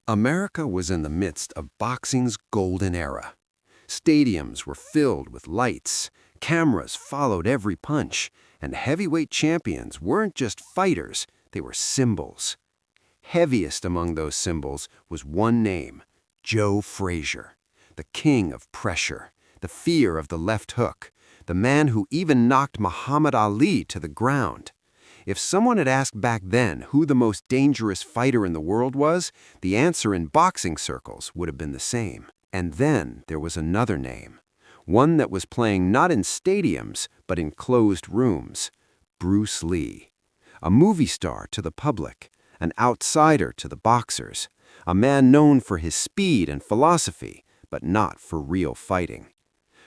America was in the midst of boxing's golden era. Stadiums were filled with lights, cameras followed every punch, and heavyweight champions weren't just fighters, they were symbols. Heaviest among those symbols was one name, Joe Frazier, the king of pressure, the fear of the left hook, the man who even knocked Muhammad Ali to the ground. If someone had asked back then who the most dangerous fighter in the world was, the answer in boxing circles would have been the same. And then there was another name, one that was playing not in stadiums, but in closed rooms, Bruce Lee. A movie star to the public, an outsider to the boxers, a man known for his speed and philosophy, but not for real fighting.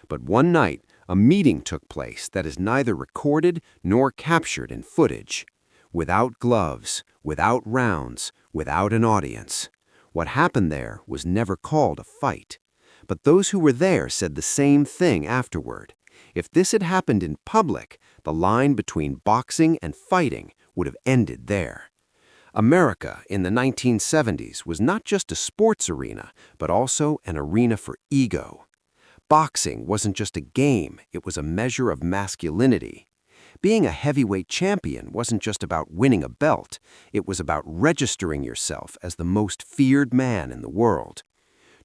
But one night, a meeting took place that is neither recorded nor captured in footage. Without gloves, without rounds, without an audience. What happened there was never called a fight. But those who were there said the same thing afterward. If this had happened in public, the line between boxing and fighting would have ended there. America in the 1970s was not just a sports arena, but also an arena for ego. Boxing wasn't just a game, it was a measure of masculinity. Being a heavyweight champion wasn't just about winning a belt, it was about registering yourself as the most feared man in the world.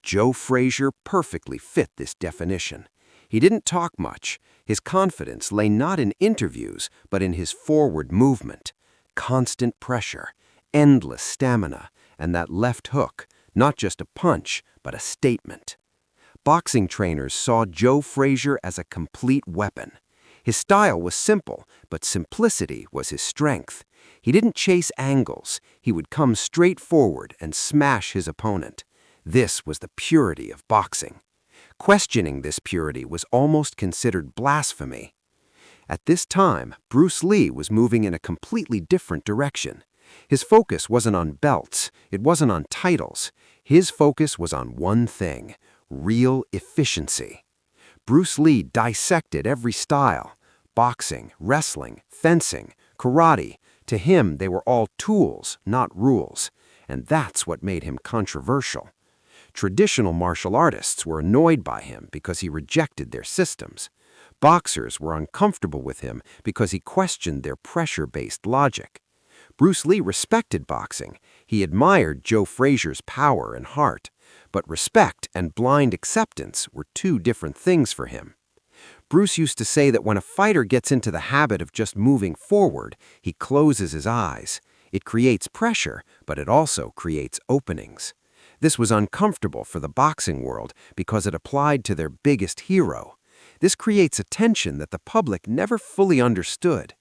Joe Frazier perfectly fit this definition. He didn't talk much. His confidence lay not in interviews, but in his forward movement. Constant pressure, endless stamina, and that left hook, not just a punch, but a statement. Boxing trainers saw Joe Frazier as a complete weapon. His style was simple, but simplicity was his strength. He didn't chase angles. He would come straight forward and smash his opponent. This was the purity of boxing. Questioning this purity was almost considered blasphemy. At this time, Bruce Lee was moving in a completely different direction. His focus wasn't on belts, it wasn't on titles. His focus was on one thing: real efficiency. Bruce Lee dissected every style: boxing, wrestling, fencing, karate. To him, they were all tools, not rules. And that's what made him controversial. Traditional martial artists were annoyed by him because he rejected their systems. Boxers were uncomfortable with him because he questioned their pressure-based logic. Bruce Lee respected boxing. He admired Joe Frazier's power and heart. But respect and blind acceptance were two different things for him. Bruce used to say that when a fighter gets into the habit of just moving forward, he closes his eyes. It creates pressure, but it also creates openings. This was uncomfortable for the boxing world because it applied to their biggest hero. This creates a tension that the public never fully understood.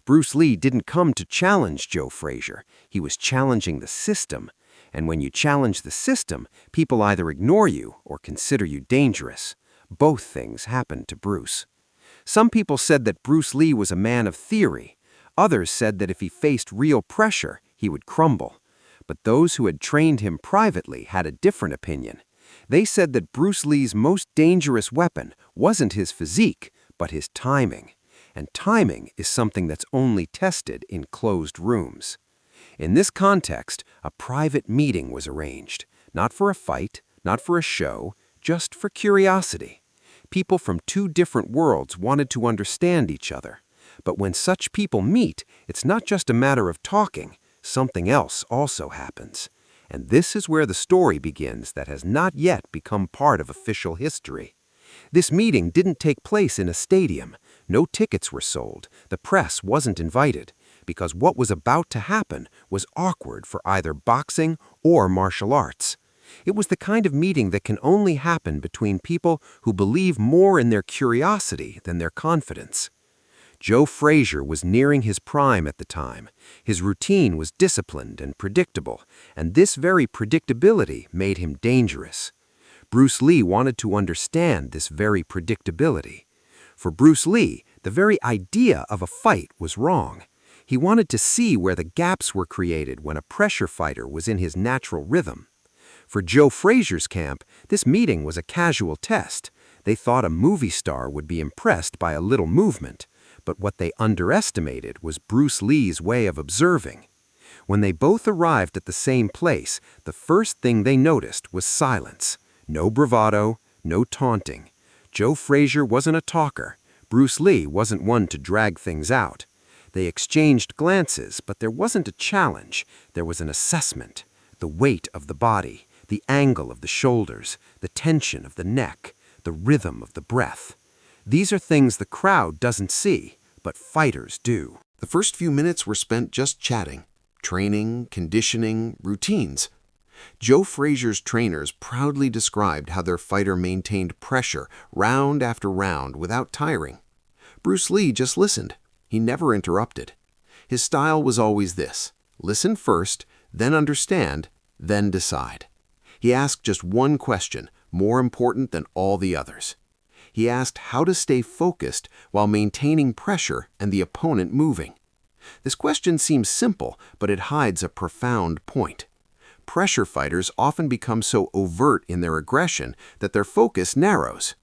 Bruce Lee didn't come to challenge Joe Frazier. He was challenging the system. And when you challenge the system, people either ignore you or consider you dangerous. Both things happened to Bruce. Some people said that Bruce Lee was a man of theory. Others said that if he faced real pressure, he would crumble. But those who had trained him privately had a different opinion. They said that Bruce Lee's most dangerous weapon wasn't his physique, but his timing. And timing is something that's only tested in closed rooms. In this context, a private meeting was arranged, not for a fight, not for a show, just for curiosity. People from two different worlds wanted to understand each other. But when such people meet, it's not just a matter of talking, something else also happens. And this is where the story begins that has not yet become part of official history. This meeting didn't take place in a stadium. No tickets were sold. The press wasn't invited. Because what was about to happen was awkward for either boxing or martial arts. It was the kind of meeting that can only happen between people who believe more in their curiosity than their confidence. Joe Frazier was nearing his prime at the time. His routine was disciplined and predictable, and this very predictability made him dangerous. Bruce Lee wanted to understand this very predictability. For Bruce Lee, the very idea of a fight was wrong. He wanted to see where the gaps were created when a pressure fighter was in his natural rhythm. For Joe Frazier's camp, this meeting was a casual test. They thought a movie star would be impressed by a little movement. But what they underestimated was Bruce Lee's way of observing. When they both arrived at the same place, the first thing they noticed was silence. No bravado, no taunting. Joe Frazier wasn't a talker. Bruce Lee wasn't one to drag things out. They exchanged glances, but there wasn't a challenge. There was an assessment. The weight of the body, the angle of the shoulders, the tension of the neck, the rhythm of the breath. These are things the crowd doesn't see, but fighters do. The first few minutes were spent just chatting. Training, conditioning, routines. Joe Frazier's trainers proudly described how their fighter maintained pressure round after round without tiring. Bruce Lee just listened. He never interrupted. His style was always this: listen first, then understand, then decide. He asked just one question, more important than all the others. He asked how to stay focused while maintaining pressure and the opponent moving. This question seems simple, but it hides a profound point. Pressure fighters often become so overt in their aggression that their focus narrows.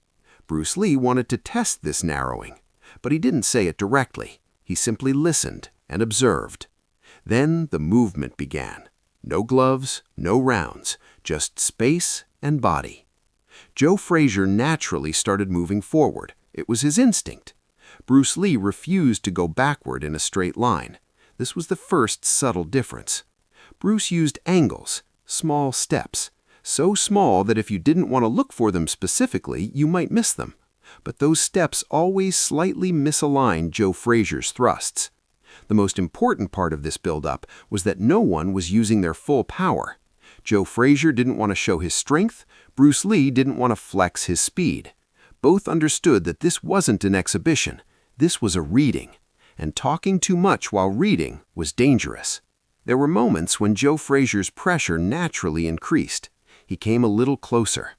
Bruce Lee wanted to test this narrowing, but he didn't say it directly. He simply listened and observed. Then the movement began. No gloves, no rounds, just space and body. Joe Frazier naturally started moving forward. It was his instinct. Bruce Lee refused to go backward in a straight line. This was the first subtle difference. Bruce used angles, small steps, so small that if you didn't want to look for them specifically, you might miss them. But those steps always slightly misaligned Joe Frazier's thrusts. The most important part of this build-up was that no one was using their full power. Joe Frazier didn't want to show his strength. Bruce Lee didn't want to flex his speed. Both understood that this wasn't an exhibition. This was a reading. And talking too much while reading was dangerous. There were moments when Joe Frazier's pressure naturally increased. He came a little closer.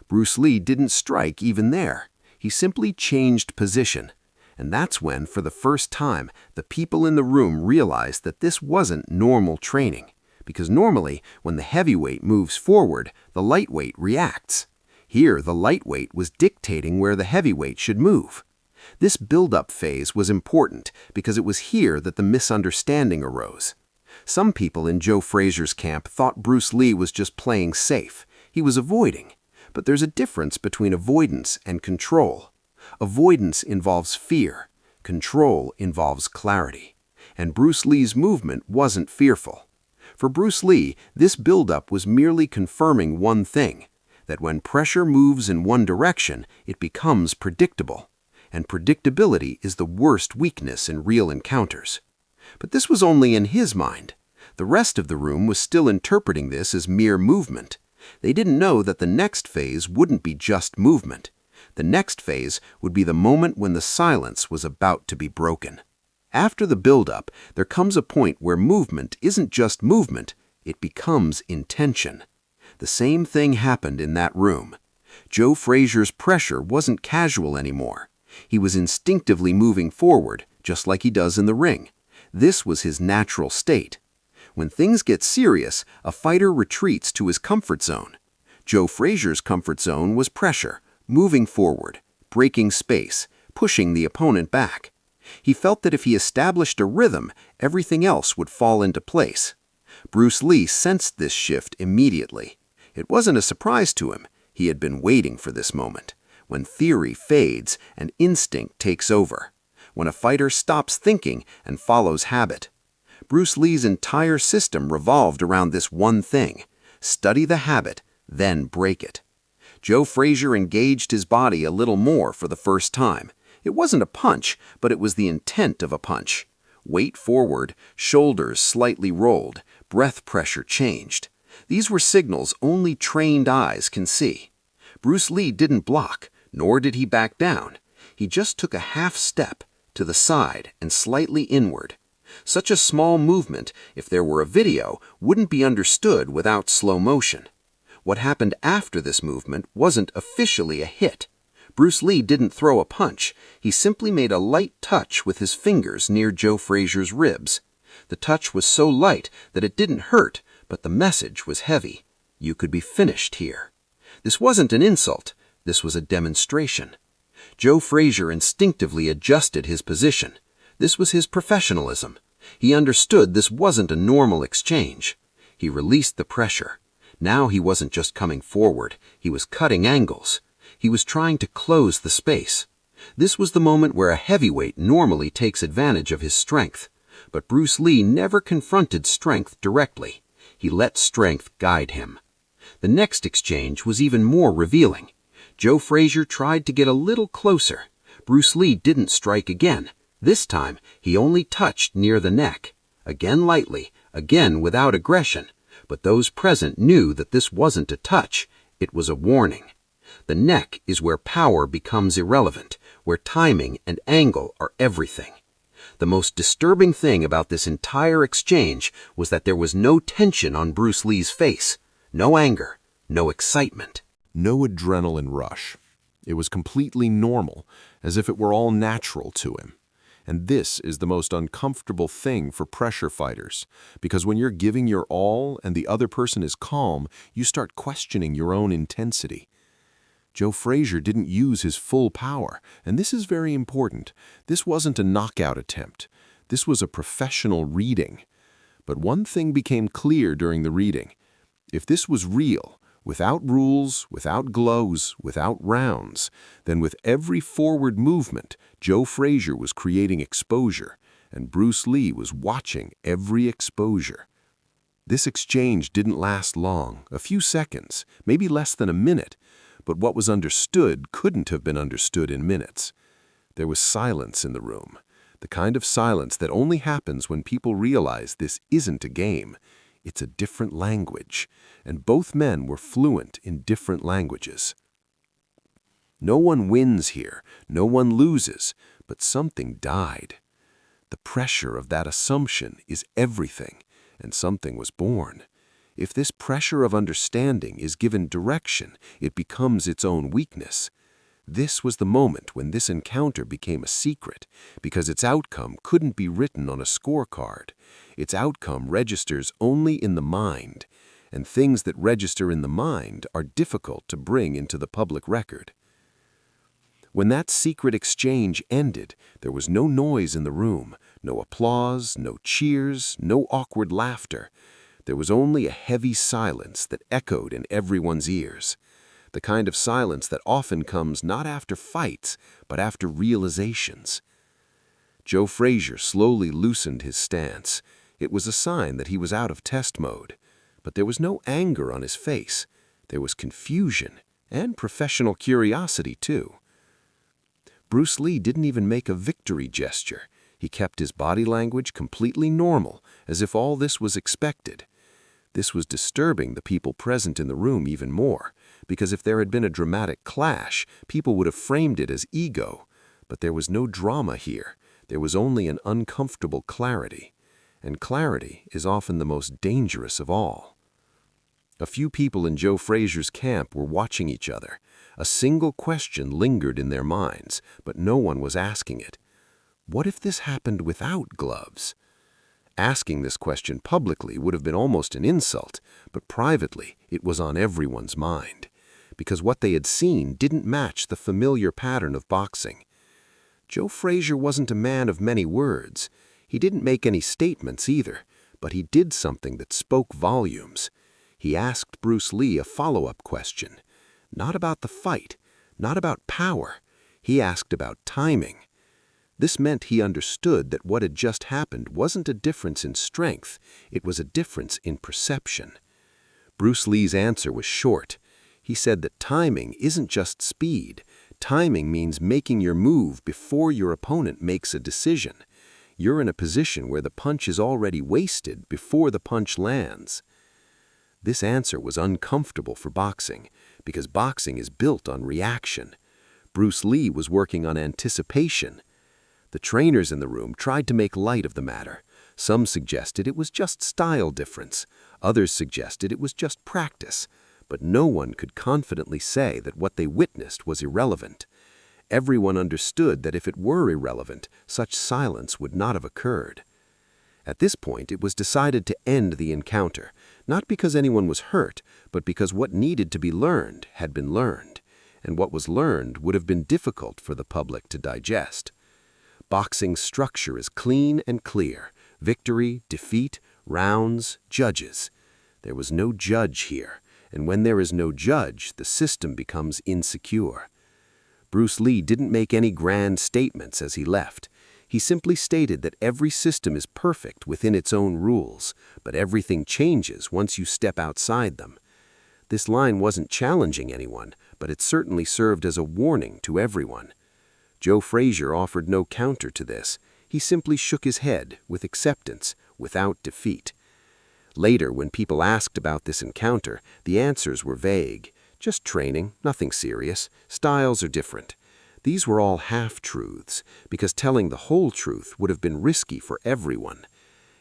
Bruce Lee didn't strike even there. He simply changed position. And that's when, for the first time, the people in the room realized that this wasn't normal training. Because normally, when the heavyweight moves forward, the lightweight reacts. Here, the lightweight was dictating where the heavyweight should move. This build-up phase was important because it was here that the misunderstanding arose. Some people in Joe Frazier's camp thought Bruce Lee was just playing safe. He was avoiding. But there's a difference between avoidance and control. Avoidance involves fear. Control involves clarity. And Bruce Lee's movement wasn't fearful. For Bruce Lee, this buildup was merely confirming one thing, that when pressure moves in one direction, it becomes predictable. And predictability is the worst weakness in real encounters. But this was only in his mind. The rest of the room was still interpreting this as mere movement. They didn't know that the next phase wouldn't be just movement. The next phase would be the moment when the silence was about to be broken. After the build-up, there comes a point where movement isn't just movement, it becomes intention. The same thing happened in that room. Joe Frazier's pressure wasn't casual anymore. He was instinctively moving forward, just like he does in the ring. This was his natural state. When things get serious, a fighter retreats to his comfort zone. Joe Frazier's comfort zone was pressure, moving forward, breaking space, pushing the opponent back. He felt that if he established a rhythm, everything else would fall into place. Bruce Lee sensed this shift immediately. It wasn't a surprise to him. He had been waiting for this moment, when theory fades and instinct takes over, when a fighter stops thinking and follows habit. Bruce Lee's entire system revolved around this one thing: study the habit, then break it. Joe Frazier engaged his body a little more for the first time. It wasn't a punch, but it was the intent of a punch. Weight forward, shoulders slightly rolled, breath pressure changed. These were signals only trained eyes can see. Bruce Lee didn't block, nor did he back down. He just took a half step to the side and slightly inward. Such a small movement, if there were a video, wouldn't be understood without slow motion. What happened after this movement wasn't officially a hit. Bruce Lee didn't throw a punch. He simply made a light touch with his fingers near Joe Frazier's ribs. The touch was so light that it didn't hurt, but the message was heavy. You could be finished here. This wasn't an insult. This was a demonstration. Joe Frazier instinctively adjusted his position. This was his professionalism. He understood this wasn't a normal exchange. He released the pressure. Now he wasn't just coming forward, he was cutting angles. He was trying to close the space. This was the moment where a heavyweight normally takes advantage of his strength. But Bruce Lee never confronted strength directly. He let strength guide him. The next exchange was even more revealing. Joe Frazier tried to get a little closer. Bruce Lee didn't strike again. This time, he only touched near the neck. Again lightly, again without aggression. But those present knew that this wasn't a touch. It was a warning. The neck is where power becomes irrelevant, where timing and angle are everything. The most disturbing thing about this entire exchange was that there was no tension on Bruce Lee's face, no anger, no excitement. No adrenaline rush. It was completely normal, as if it were all natural to him. And this is the most uncomfortable thing for pressure fighters, because when you're giving your all and the other person is calm, you start questioning your own intensity. Joe Frazier didn't use his full power, and this is very important. This wasn't a knockout attempt. This was a professional reading. But one thing became clear during the reading. If this was real, without rules, without glows, without rounds, then with every forward movement, Joe Frazier was creating exposure, and Bruce Lee was watching every exposure. This exchange didn't last long, a few seconds, maybe less than a minute, but what was understood couldn't have been understood in minutes. There was silence in the room, the kind of silence that only happens when people realize this isn't a game. It's a different language, and both men were fluent in different languages. No one wins here, no one loses, but something died. The pressure of that assumption is everything, and something was born. If this pressure of understanding is given direction, it becomes its own weakness. This was the moment when this encounter became a secret, because its outcome couldn't be written on a scorecard. Its outcome registers only in the mind, and things that register in the mind are difficult to bring into the public record. When that secret exchange ended, there was no noise in the room, no applause, no cheers, no awkward laughter. There was only a heavy silence that echoed in everyone's ears. The kind of silence that often comes not after fights, but after realizations. Joe Frazier slowly loosened his stance. It was a sign that he was out of test mode. But there was no anger on his face. There was confusion and professional curiosity, too. Bruce Lee didn't even make a victory gesture. He kept his body language completely normal, as if all this was expected. This was disturbing the people present in the room even more, because if there had been a dramatic clash, people would have framed it as ego. But there was no drama here. There was only an uncomfortable clarity. And clarity is often the most dangerous of all. A few people in Joe Frazier's camp were watching each other. A single question lingered in their minds, but no one was asking it. What if this happened without gloves? Asking this question publicly would have been almost an insult, but privately it was on everyone's mind, because what they had seen didn't match the familiar pattern of boxing. Joe Frazier wasn't a man of many words. He didn't make any statements either, but he did something that spoke volumes. He asked Bruce Lee a follow-up question, not about the fight, not about power. He asked about timing. This meant he understood that what had just happened wasn't a difference in strength, it was a difference in perception. Bruce Lee's answer was short. He said that timing isn't just speed. Timing means making your move before your opponent makes a decision. You're in a position where the punch is already wasted before the punch lands. This answer was uncomfortable for boxing, because boxing is built on reaction. Bruce Lee was working on anticipation. The trainers in the room tried to make light of the matter. Some suggested it was just style difference. Others suggested it was just practice. But no one could confidently say that what they witnessed was irrelevant. Everyone understood that if it were irrelevant, such silence would not have occurred. At this point, it was decided to end the encounter, not because anyone was hurt, but because what needed to be learned had been learned, and what was learned would have been difficult for the public to digest. Boxing's structure is clean and clear. Victory, defeat, rounds, judges. There was no judge here, and when there is no judge, the system becomes insecure. Bruce Lee didn't make any grand statements as he left. He simply stated that every system is perfect within its own rules, but everything changes once you step outside them. This line wasn't challenging anyone, but it certainly served as a warning to everyone. Joe Frazier offered no counter to this. He simply shook his head with acceptance, without defeat. Later, when people asked about this encounter, the answers were vague. Just training, nothing serious. Styles are different. These were all half-truths, because telling the whole truth would have been risky for everyone.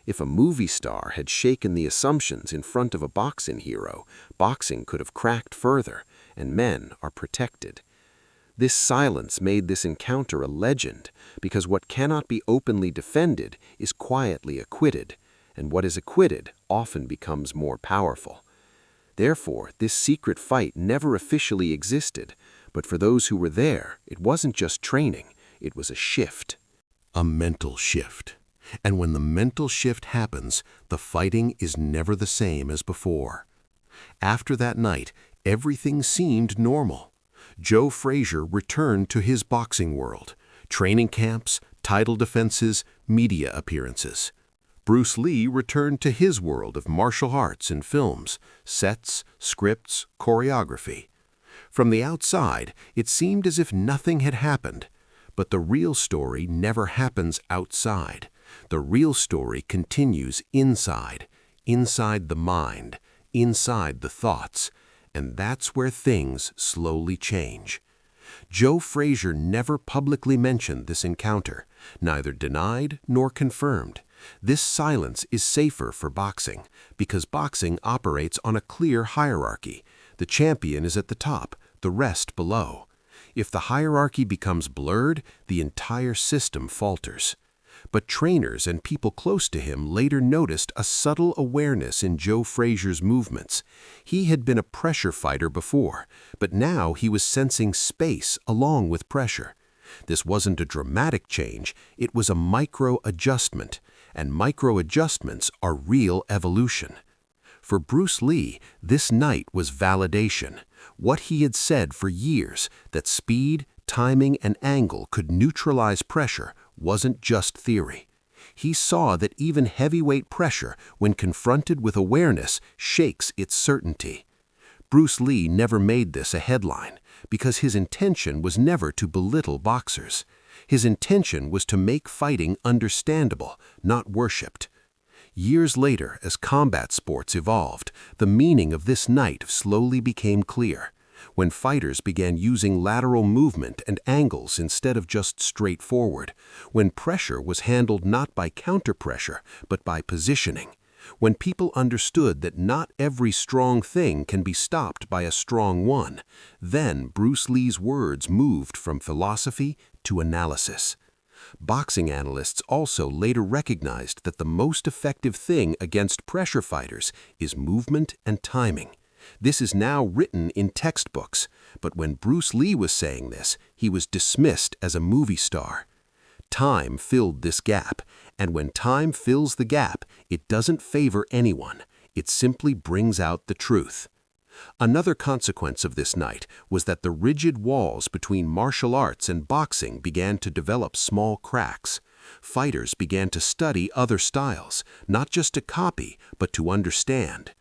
If a movie star had shaken the assumptions in front of a boxing hero, boxing could have cracked further, and men are protected. This silence made this encounter a legend, because what cannot be openly defended is quietly acquitted, and what is acquitted often becomes more powerful. Therefore, this secret fight never officially existed, but for those who were there, it wasn't just training, it was a shift. A mental shift. And when the mental shift happens, the fighting is never the same as before. After that night, everything seemed normal. Joe Frazier returned to his boxing world, training camps, title defenses, media appearances. Bruce Lee returned to his world of martial arts and films, sets, scripts, choreography. From the outside, it seemed as if nothing had happened. But the real story never happens outside. The real story continues inside the mind, inside the thoughts, and that's where things slowly change. Joe Frazier never publicly mentioned this encounter, neither denied nor confirmed. This silence is safer for boxing, because boxing operates on a clear hierarchy. The champion is at the top, the rest below. If the hierarchy becomes blurred, the entire system falters. But trainers and people close to him later noticed a subtle awareness in Joe Frazier's movements. He had been a pressure fighter before, but now he was sensing space along with pressure. This wasn't a dramatic change, it was a micro-adjustment, and micro-adjustments are real evolution. For Bruce Lee, this night was validation. What he had said for years, that speed, timing, and angle could neutralize pressure, wasn't just theory. He saw that even heavyweight pressure, when confronted with awareness, shakes its certainty. Bruce Lee never made this a headline, because his intention was never to belittle boxers. His intention was to make fighting understandable, not worshipped. Years later, as combat sports evolved, the meaning of this night slowly became clear. When fighters began using lateral movement and angles instead of just straightforward, when pressure was handled not by counter-pressure, but by positioning, when people understood that not every strong thing can be stopped by a strong one, then Bruce Lee's words moved from philosophy to analysis. Boxing analysts also later recognized that the most effective thing against pressure fighters is movement and timing. This is now written in textbooks, but when Bruce Lee was saying this, he was dismissed as a movie star. Time filled this gap, and when time fills the gap, it doesn't favor anyone. It simply brings out the truth. Another consequence of this night was that the rigid walls between martial arts and boxing began to develop small cracks. Fighters began to study other styles, not just to copy, but to understand.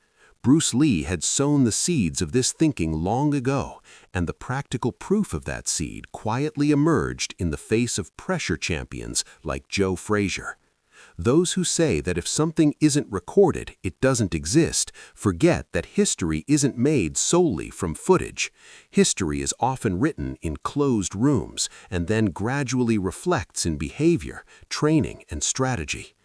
Bruce Lee had sown the seeds of this thinking long ago, and the practical proof of that seed quietly emerged in the face of pressure champions like Joe Frazier. Those who say that if something isn't recorded, it doesn't exist, forget that history isn't made solely from footage. History is often written in closed rooms and then gradually reflects in behavior, training, and strategy.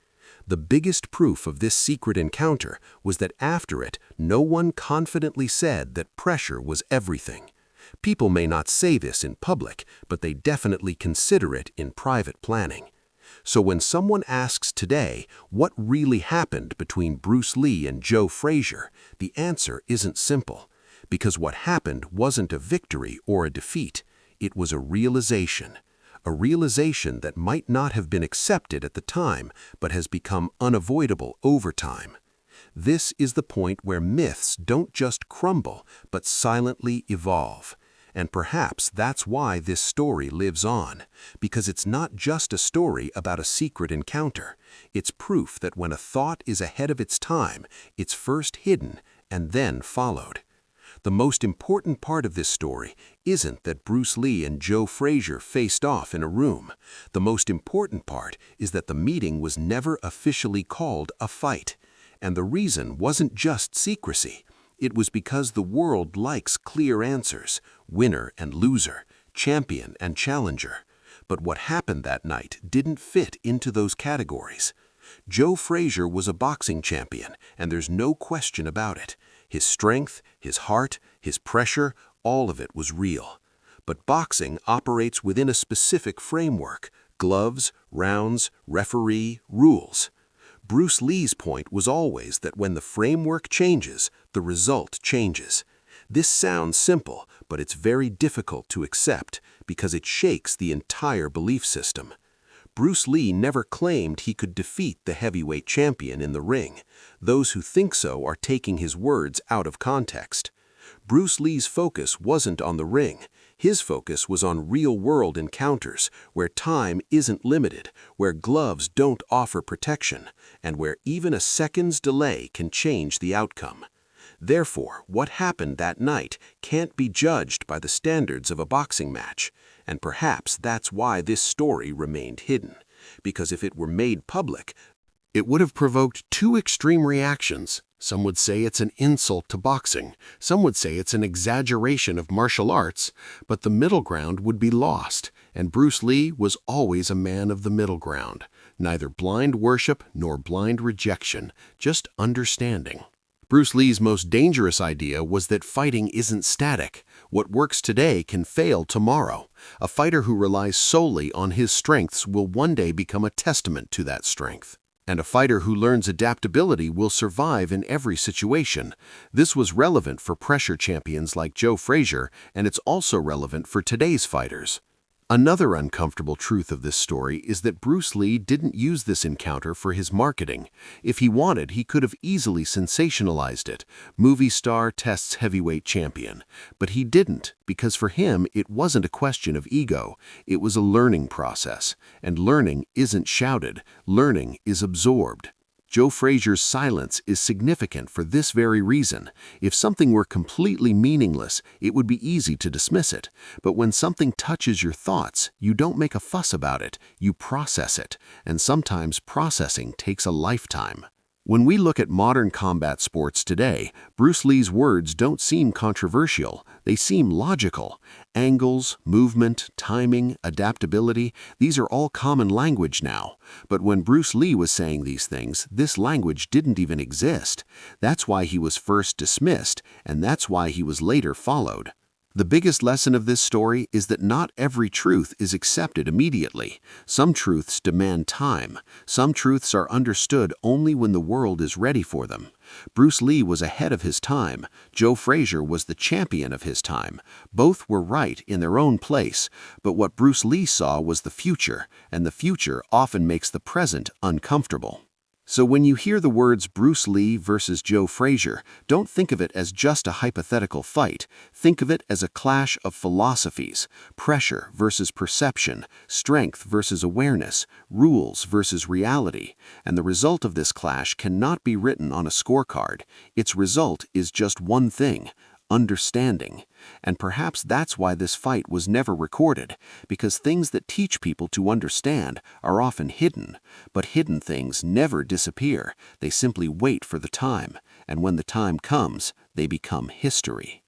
The biggest proof of this secret encounter was that after it, no one confidently said that pressure was everything. People may not say this in public, but they definitely consider it in private planning. So when someone asks today what really happened between Bruce Lee and Joe Frazier, the answer isn't simple, because what happened wasn't a victory or a defeat. It was a realization a realization that might not have been accepted at the time, but has become unavoidable over time. This is the point where myths don't just crumble, but silently evolve. And perhaps that's why this story lives on, because it's not just a story about a secret encounter. It's proof that when a thought is ahead of its time, it's first hidden and then followed. The most important part of this story isn't that Bruce Lee and Joe Frazier faced off in a room. The most important part is that the meeting was never officially called a fight. And the reason wasn't just secrecy. It was because the world likes clear answers, winner and loser, champion and challenger. But what happened that night didn't fit into those categories. Joe Frazier was a boxing champion, and there's no question about it. His strength, his heart, his pressure, all of it was real. But boxing operates within a specific framework: gloves, rounds, referee, rules. Bruce Lee's point was always that when the framework changes, the result changes. This sounds simple, but it's very difficult to accept because it shakes the entire belief system. Bruce Lee never claimed he could defeat the heavyweight champion in the ring. Those who think so are taking his words out of context. Bruce Lee's focus wasn't on the ring. His focus was on real-world encounters, where time isn't limited, where gloves don't offer protection, and where even a second's delay can change the outcome. Therefore, what happened that night can't be judged by the standards of a boxing match, and perhaps that's why this story remained hidden, because if it were made public, it would have provoked two extreme reactions. Some would say it's an insult to boxing, some would say it's an exaggeration of martial arts, but the middle ground would be lost, and Bruce Lee was always a man of the middle ground. Neither blind worship nor blind rejection, just understanding. Bruce Lee's most dangerous idea was that fighting isn't static. What works today can fail tomorrow. A fighter who relies solely on his strengths will one day become a testament to that strength. And a fighter who learns adaptability will survive in every situation. This was relevant for pressure champions like Joe Frazier, and it's also relevant for today's fighters. Another uncomfortable truth of this story is that Bruce Lee didn't use this encounter for his marketing. If he wanted, he could have easily sensationalized it. Movie star tests heavyweight champion. But he didn't, because for him, it wasn't a question of ego. It was a learning process. And learning isn't shouted. Learning is absorbed. Joe Frazier's silence is significant for this very reason. If something were completely meaningless, it would be easy to dismiss it. But when something touches your thoughts, you don't make a fuss about it, you process it. And sometimes processing takes a lifetime. When we look at modern combat sports today, Bruce Lee's words don't seem controversial, they seem logical. Angles, movement, timing, adaptability, these are all common language now. But when Bruce Lee was saying these things, this language didn't even exist. That's why he was first dismissed, and that's why he was later followed. The biggest lesson of this story is that not every truth is accepted immediately. Some truths demand time. Some truths are understood only when the world is ready for them. Bruce Lee was ahead of his time. Joe Frazier was the champion of his time. Both were right in their own place, but what Bruce Lee saw was the future, and the future often makes the present uncomfortable. So when you hear the words Bruce Lee versus Joe Frazier, don't think of it as just a hypothetical fight. Think of it as a clash of philosophies: pressure versus perception, strength versus awareness, rules versus reality. And the result of this clash cannot be written on a scorecard. Its result is just one thing: understanding. And perhaps that's why this fight was never recorded, because things that teach people to understand are often hidden. But hidden things never disappear. They simply wait for the time, and when the time comes, they become history.